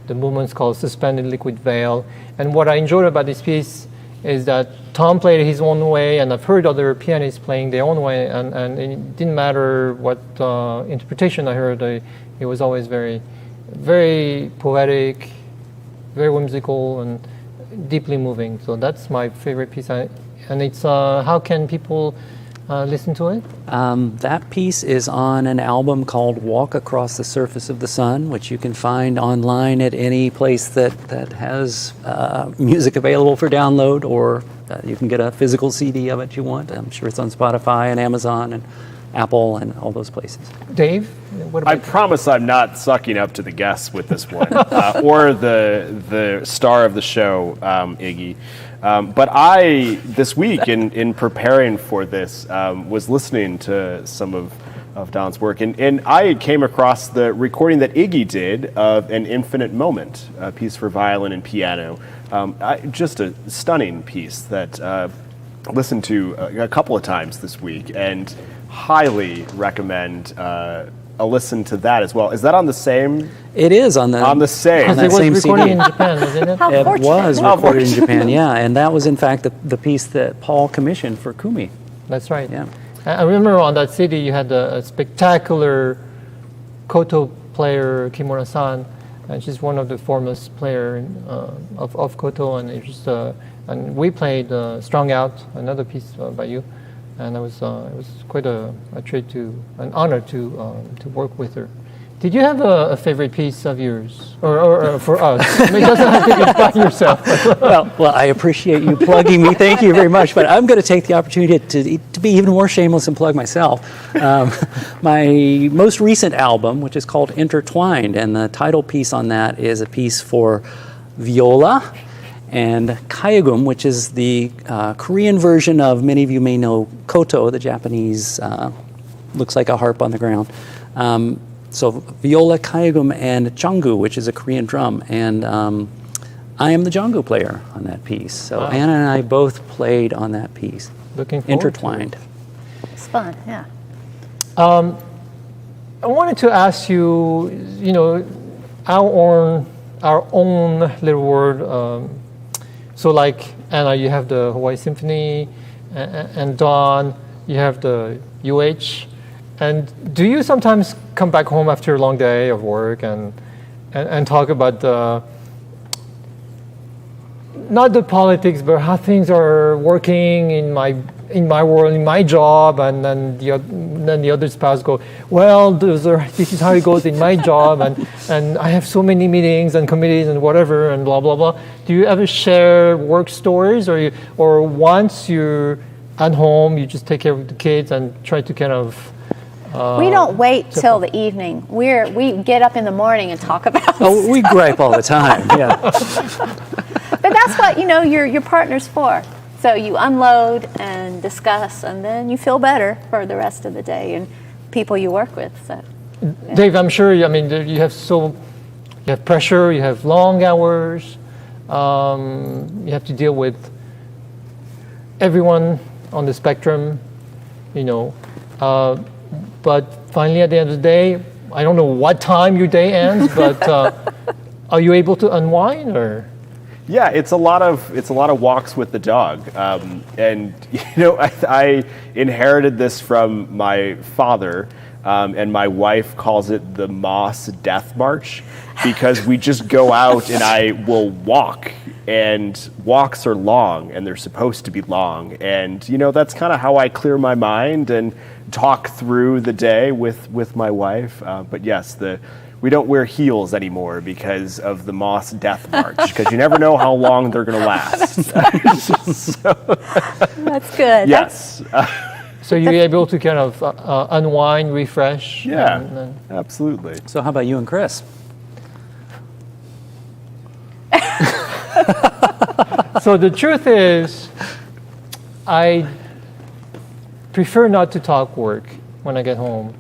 The movement's called Suspended Liquid Veil. And what I enjoyed about this piece is that Tom played it his own way, and I've heard other pianists playing their own way, and it didn't matter what interpretation I heard. It was always very, very poetic, very whimsical, and deeply moving. So that's my favorite piece. And it's how can people listen to it? That piece is on an album called Walk Across the Surface of the Sun, which you can find online at any place that has music available for download, or you can get a physical CD of it if you want. I'm sure it's on Spotify and Amazon and Apple and all those places. Dave, what I about promise I'm not sucking up to the guests with this one, or the star of the show, Iggy. But I, this week, in preparing for this, was listening to some of Don's work, and I came across the recording that Iggy did of An Infinite Moment, a piece for violin and piano. Just a stunning piece that I listened to a couple of times this week, and highly recommend a listen to that as well. Is that on the same? It is on the same. on it that was same recorded CD. in Japan, wasn't it? How It fortunate. was How recorded in fortunate. Japan, yeah, and that was in fact the piece that Paul commissioned for Kumi. That's right. Yeah. I remember on that CD you had a spectacular koto player, Kimura-san, and she's one of the foremost player of koto, and and we played Strung Out, another piece by you, and it was quite a treat an honor to work with her. Did you have a favorite piece of yours, or for us? I mean, it doesn't have to be by yourself. Well, I appreciate you plugging me. Thank you very much. But I'm going to take the opportunity to be even more shameless and plug myself. My most recent album, which is called Intertwined, and the title piece on that is a piece for viola and kayagum, which is the Korean version of, many of you may know, koto, the Japanese, looks like a harp on the ground. So viola, kayagum, and jangu, which is a Korean drum. And I am the jangu player on that piece. So wow. Anna and I both played on that piece. Looking forward Intertwined. to it. It's fun, yeah. I wanted to ask you, our own little word. So like Anna, you have the Hawaii Symphony, and Dawn, you have the UH. And do you sometimes come back home after a long day of work and talk about not the politics, but how things are working in my world, in my job, and then the other spouse go, well, this is how it goes in my job, and I have so many meetings and committees and whatever and blah blah blah. Do you ever share work stories, or once you're at home, you just take care of the kids and try to kind of We don't wait till the evening. We get up in the morning and talk about Oh, we gripe all the time, yeah. But that's what, your partner's for. So you unload and discuss, and then you feel better for the rest of the day and people you work with. So, yeah. Dave, I'm sure, you have pressure, you have long hours, you have to deal with everyone on the spectrum, but finally at the end of the day, I don't know what time your day ends, but are you able to unwind, or? Yeah, it's a lot of walks with the dog, and I inherited this from my father, and my wife calls it the Moss Death March, because we just go out and I will walk, and walks are long, and they're supposed to be long, and that's kind of how I clear my mind and talk through the day with my wife. But yes, we don't wear heels anymore because of the Moss Death March, because you never know how long they're going to last. That's good. Yes. So you're able to kind of unwind, refresh? Yeah, absolutely. So how about you and Chris? So the truth is, I prefer not to talk work when I get home,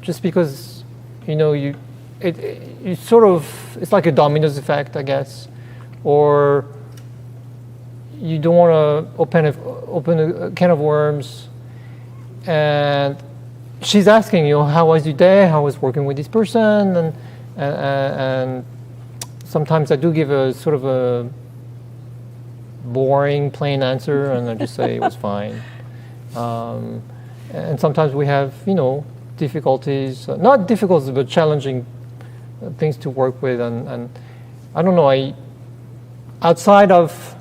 just because it's like a dominoes effect, I guess, or you don't want to open a can of worms. And she's asking you, how was your day? How was working with this person? And sometimes I do give a sort of a boring, plain answer, and I just say it was fine. And sometimes we have, difficulties, not difficulties, but challenging things to work with. And I don't know, outside of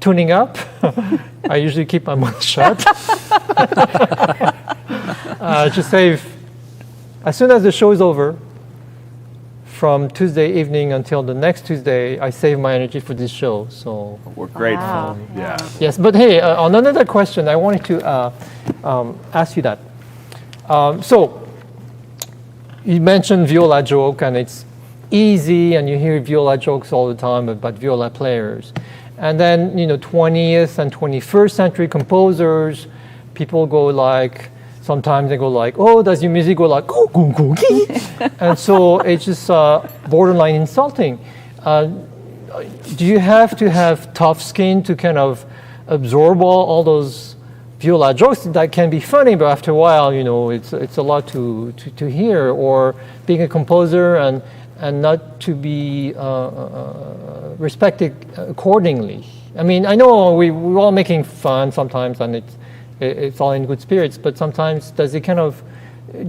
tuning up, I usually keep my mouth shut. Just say, as soon as the show is over, from Tuesday evening until the next Tuesday, I save my energy for this show. So we're grateful. Wow. Yeah. yes, but hey, on another question, I wanted to ask you that. So you mentioned viola joke, and it's easy, and you hear viola jokes all the time about viola players. And then 20th and 21st century composers, people go like. Sometimes they go like, oh, does your music go like, oh, goo, goo, gee? And so it's just borderline insulting. Do you have to have tough skin to kind of absorb all those viola jokes that can be funny, but after a while, it's a lot to hear, or being a composer and not to be respected accordingly? I mean, I know we're all making fun sometimes, and it's all in good spirits, but sometimes do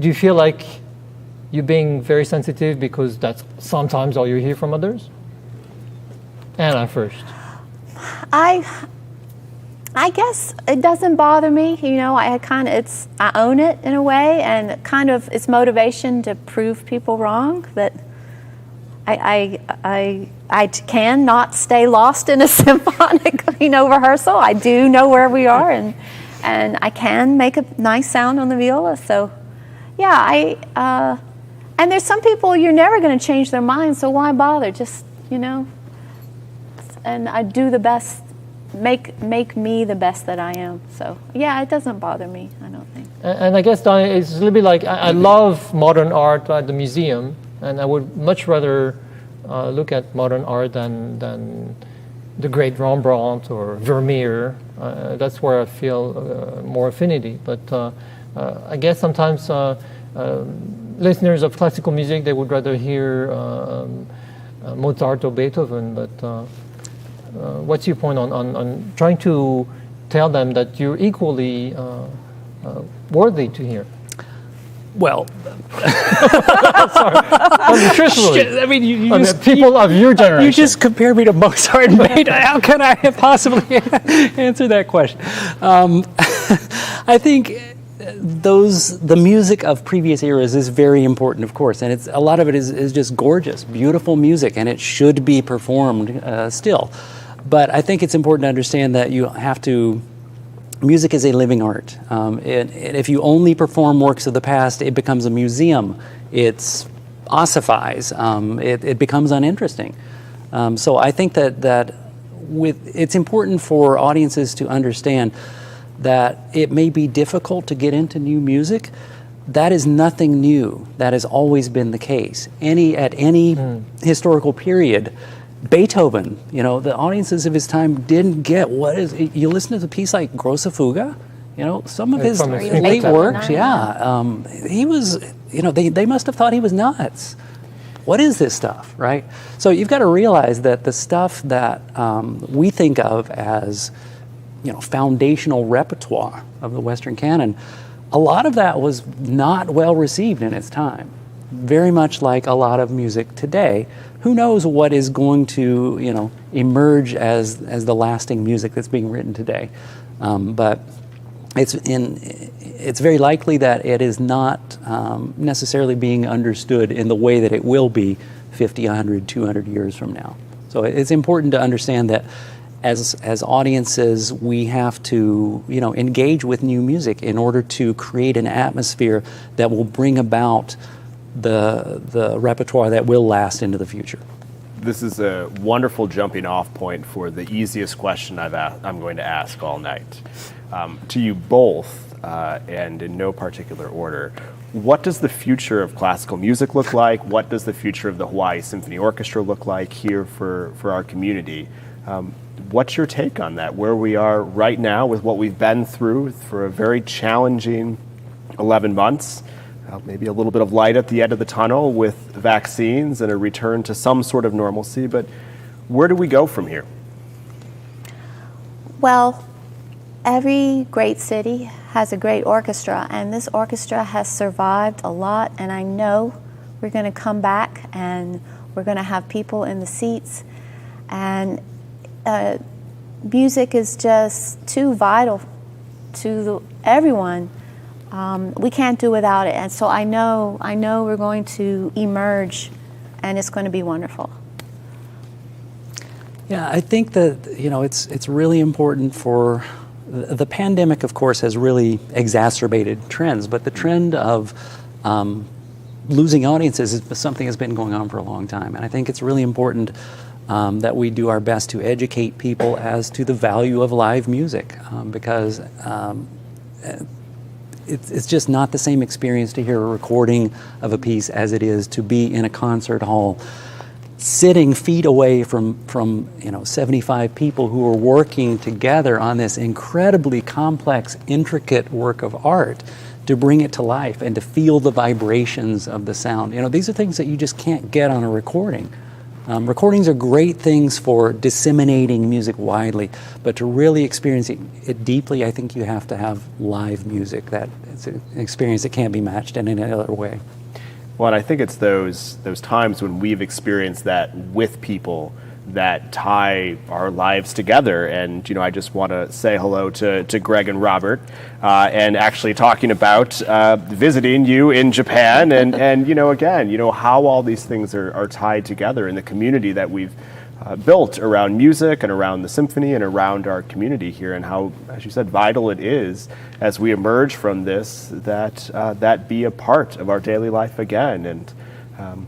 you feel like you being very sensitive because that's sometimes all you hear from others? Anna first. I guess it doesn't bother me. You know, I own it in a way, and kind of it's motivation to prove people wrong. That I can not stay lost in a symphonic, rehearsal. I do know where we are, and I can make a nice sound on the viola. So, yeah, and there's some people you're never going to change their mind. So why bother? Just and I do the best. Make me the best that I am. So yeah, it doesn't bother me, I don't think. And I guess, Donnie, it's a little bit like I love modern art at the museum, and I would much rather look at modern art than the great Rembrandt or Vermeer. That's where I feel more affinity. But I guess sometimes listeners of classical music, they would rather hear Mozart or Beethoven. But what's your point on trying to tell them that you're equally worthy to hear? Well, nutritionally. I mean, people of your generation. You just compared me to Mozart and Beethoven. How can I possibly answer that question? I think the music of previous eras is very important, of course, and a lot of it is just gorgeous, beautiful music, and it should be performed still. But I think it's important to understand that you have to. Music is a living art. If you only perform works of the past, it becomes a museum. It ossifies. It becomes uninteresting. So I think that it's important for audiences to understand that it may be difficult to get into new music. That is nothing new. That has always been the case. At any historical period, Beethoven, the audiences of his time didn't get you listen to a piece like Grosse Fuge, some of his late works, he was, they must have thought he was nuts. What is this stuff, right? So you've got to realize that the stuff that we think of as, foundational repertoire of the Western canon, a lot of that was not well received in its time. Very much like a lot of music today. Who knows what is going to, emerge as the lasting music that's being written today? But it's very likely that it is not necessarily being understood in the way that it will be 50, 100, 200 years from now. So it's important to understand that as audiences, we have to, engage with new music in order to create an atmosphere that will bring about the repertoire that will last into the future. This is a wonderful jumping off point for the easiest question I'm going to ask all night. To you both, and in no particular order, what does the future of classical music look like? What does the future of the Hawaii Symphony Orchestra look like here for our community? What's your take on that, where we are right now with what we've been through for a very challenging 11 months? Maybe a little bit of light at the end of the tunnel with vaccines and a return to some sort of normalcy, but where do we go from here? Well, every great city has a great orchestra, and this orchestra has survived a lot, and I know we're going to come back and we're going to have people in the seats, and music is just too vital to everyone. We can't do without it, and so I know we're going to emerge, and it's going to be wonderful. Yeah, I think that it's really important for the pandemic. Of course, has really exacerbated trends, but the trend of losing audiences is something that's been going on for a long time, and I think it's really important that we do our best to educate people as to the value of live music, because it's just not the same experience to hear a recording of a piece as it is to be in a concert hall, sitting feet away from 75 people who are working together on this incredibly complex, intricate work of art to bring it to life and to feel the vibrations of the sound. These are things that you just can't get on a recording. Recordings are great things for disseminating music widely, but to really experience it deeply, I think you have to have live music. That it's an experience that can't be matched in any other way. Well, and I think it's those times when we've experienced that with people that tie our lives together. And, I just want to say hello to Greg and Robert, and actually talking about visiting you in Japan and again, how all these things are tied together in the community that we've built around music and around the symphony and around our community here, and how, as you said, vital it is as we emerge from this that be a part of our daily life again. And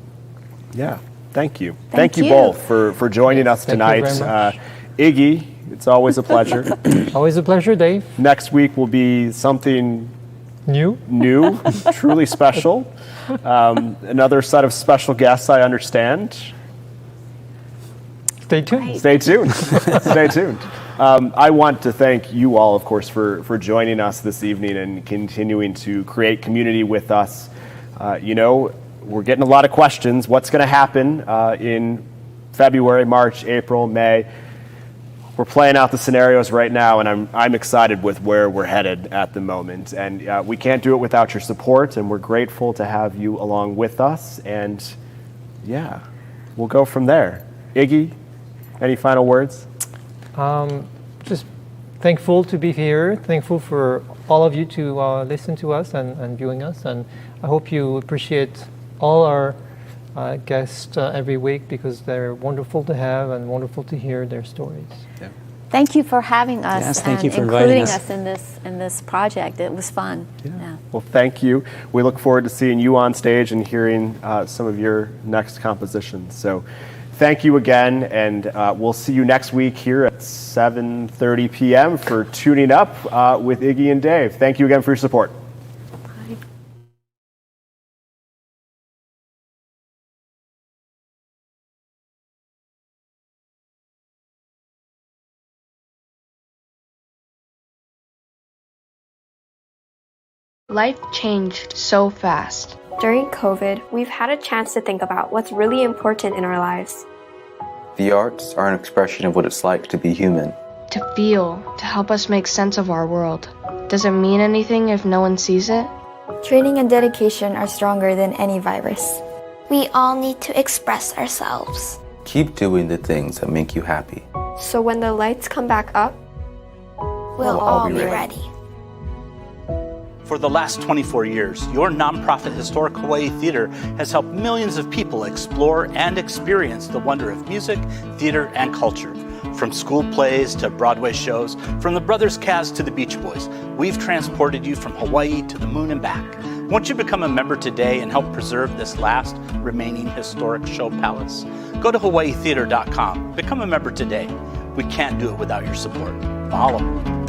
thank you. Thank you both for joining us tonight. Thank you very much. Iggy, it's always a pleasure. Always a pleasure, Dave. Next week will be something New? Truly special. Another set of special guests, I understand. Stay tuned. Stay tuned. Stay tuned. I want to thank you all, of course, for joining us this evening and continuing to create community with us. We're getting a lot of questions. What's going to happen in February, March, April, May? We're playing out the scenarios right now, and I'm excited with where we're headed at the moment. And we can't do it without your support, and we're grateful to have you along with us. And we'll go from there. Iggy, any final words? Just thankful to be here. Thankful for all of you to listen to us and viewing us. And I hope you appreciate all our guests every week, because they're wonderful to have and wonderful to hear their stories. Yeah. Thank you for having us Yes, thank and you for inviting including us. us in this project. It was fun. Yeah. Well, thank you. We look forward to seeing you on stage and hearing some of your next compositions. So thank you again, and we'll see you next week here at 7:30 p.m. for Tuning Up with Iggy and Dave. Thank you again for your support. Life changed so fast. During COVID, we've had a chance to think about what's really important in our lives. The arts are an expression of what it's like to be human. To feel, to help us make sense of our world. Does it mean anything if no one sees it? Training and dedication are stronger than any virus. We all need to express ourselves. Keep doing the things that make you happy. So when the lights come back up, We'll all be ready. For the last 24 years, your nonprofit Historic Hawaii Theater has helped millions of people explore and experience the wonder of music, theater, and culture. From school plays to Broadway shows, from the Brothers Kaz to the Beach Boys, we've transported you from Hawaii to the moon and back. Won't you become a member today and help preserve this last remaining historic show palace? Go to hawaiitheater.com. Become a member today. We can't do it without your support. Mahalo.